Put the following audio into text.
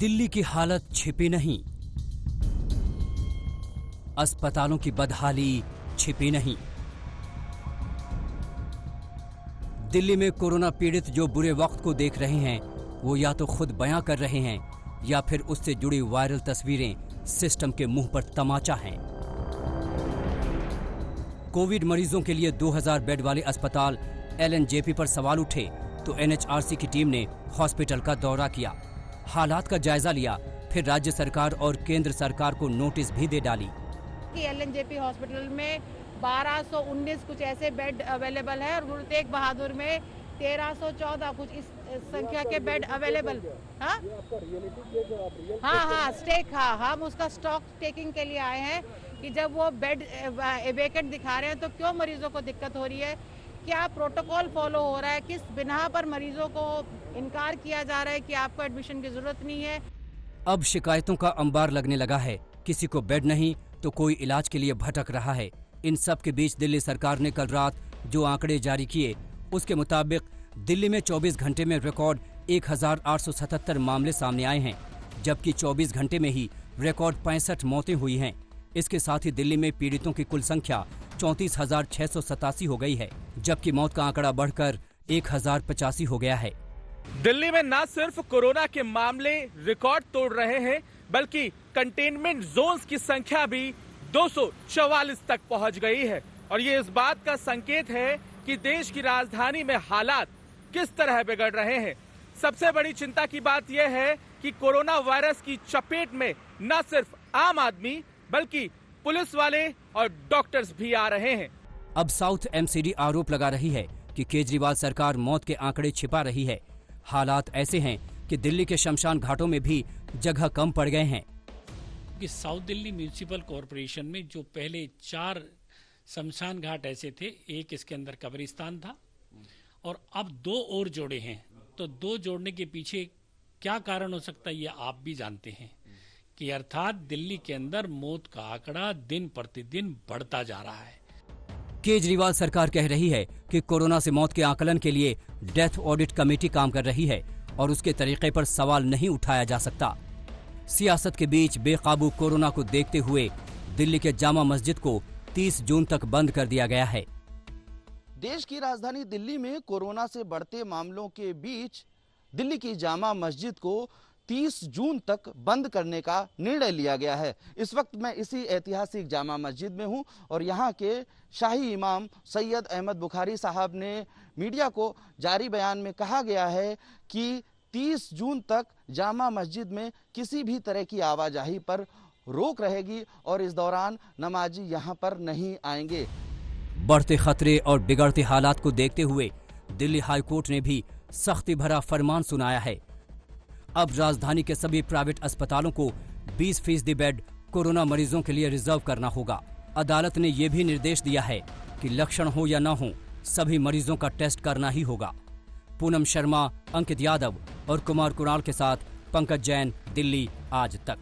दिल्ली की हालत छिपी नहीं, अस्पतालों की बदहाली छिपी नहीं। दिल्ली में कोरोना पीड़ित जो बुरे वक्त को देख रहे हैं, वो या तो खुद बयां कर रहे हैं या फिर उससे जुड़ी वायरल तस्वीरें सिस्टम के मुंह पर तमाचा हैं। कोविड मरीजों के लिए 2000 बेड वाले अस्पताल LNJP पर सवाल उठे तो NHRC की टीम ने हॉस्पिटल का दौरा किया, हालात का जायजा लिया, फिर राज्य सरकार और केंद्र सरकार को नोटिस भी दे डाली कि LNJP हॉस्पिटल में 1219 कुछ ऐसे बेड अवेलेबल है और गुरु तेग बहादुर में 1314 कुछ इस संख्या के बेड अवेलेबल। हाँ स्टेक, हाँ हम उसका स्टॉक टेकिंग के लिए आए हैं कि जब वो बेड वेकेंट दिखा रहे हैं तो क्यों मरीजों को दिक्कत हो रही है, क्या प्रोटोकॉल फॉलो हो रहा है, किस बिना पर मरीजों को इनकार किया जा रहा है कि आपको एडमिशन की जरूरत नहीं है। अब शिकायतों का अंबार लगने लगा है, किसी को बेड नहीं तो कोई इलाज के लिए भटक रहा है। इन सब के बीच दिल्ली सरकार ने कल रात जो आंकड़े जारी किए, उसके मुताबिक दिल्ली में 24 घंटे में रिकॉर्ड 1877 मामले सामने आए हैं, जबकि 24 घंटे में ही रिकॉर्ड 65 मौतें हुई हैं। इसके साथ ही दिल्ली में पीड़ितों की कुल संख्या 34,687 हो गई है, जबकि मौत का आंकड़ा बढ़कर 1085 हो गया है। दिल्ली में न सिर्फ कोरोना के मामले रिकॉर्ड तोड़ रहे हैं, बल्कि कंटेनमेंट जोन्स की संख्या भी 244 तक पहुंच गई है और ये इस बात का संकेत है कि देश की राजधानी में हालात किस तरह बिगड़ रहे हैं। सबसे बड़ी चिंता की बात यह है कि कोरोना वायरस की चपेट में न सिर्फ आम आदमी बल्कि पुलिस वाले और डॉक्टर्स भी आ रहे हैं। अब साउथ MCD आरोप लगा रही है कि केजरीवाल सरकार मौत के आंकड़े छिपा रही है। हालात ऐसे हैं कि दिल्ली के शमशान घाटों में भी जगह कम पड़ गए हैं। कि साउथ दिल्ली म्यूनिसिपल कॉरपोरेशन में जो पहले 4 शमशान घाट ऐसे थे, एक इसके अंदर कब्रिस्तान था और अब 2 और जोड़े हैं, तो 2 जोड़ने के पीछे क्या कारण हो सकता है ये आप भी जानते हैं कि अर्थात दिल्ली के अंदर मौत का आंकड़ा दिन प्रतिदिन बढ़ता जा रहा है। केजरीवाल सरकार कह रही है कि कोरोना से मौत के आकलन के लिए डेथ ऑडिट कमेटी काम कर रही है और उसके तरीके पर सवाल नहीं उठाया जा सकता। सियासत के बीच बेकाबू कोरोना को देखते हुए दिल्ली के जामा मस्जिद को 30 जून तक बंद कर दिया गया है। देश की राजधानी दिल्ली में कोरोना से बढ़ते मामलों के बीच दिल्ली की जामा मस्जिद को 30 जून तक बंद करने का निर्णय लिया गया है। इस वक्त मैं इसी ऐतिहासिक जामा मस्जिद में हूं और यहां के शाही इमाम सैयद अहमद बुखारी साहब ने मीडिया को जारी बयान में कहा गया है कि 30 जून तक जामा मस्जिद में किसी भी तरह की आवाजाही पर रोक रहेगी और इस दौरान नमाजी यहां पर नहीं आएंगे। बढ़ते खतरे और बिगड़ते हालात को देखते हुए दिल्ली हाई कोर्ट ने भी सख्ती भरा फरमान सुनाया है। अब राजधानी के सभी प्राइवेट अस्पतालों को 20% बेड कोरोना मरीजों के लिए रिजर्व करना होगा। अदालत ने यह भी निर्देश दिया है कि लक्षण हो या न हो, सभी मरीजों का टेस्ट करना ही होगा। पूनम शर्मा, अंकित यादव और कुमार कुणाल के साथ पंकज जैन, दिल्ली आज तक।